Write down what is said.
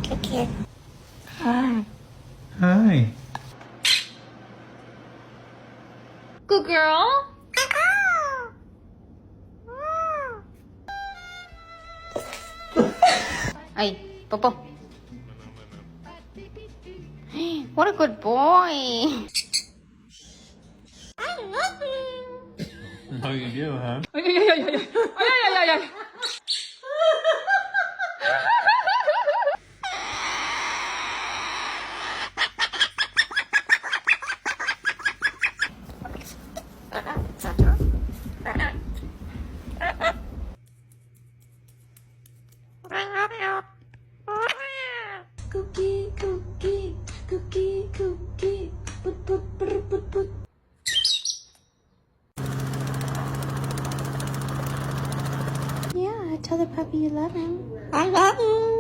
Okay. Hi. Hi. Good girl. Ay, Popo. What a good boy. I love you. Oh, you do, huh? Ay, ay, ay, ay, ay, ay, ay, ay. Cookie, cookie, cookie, cookie. Put, put, put, put, put. Yeah, tell the puppy you love him. I love you.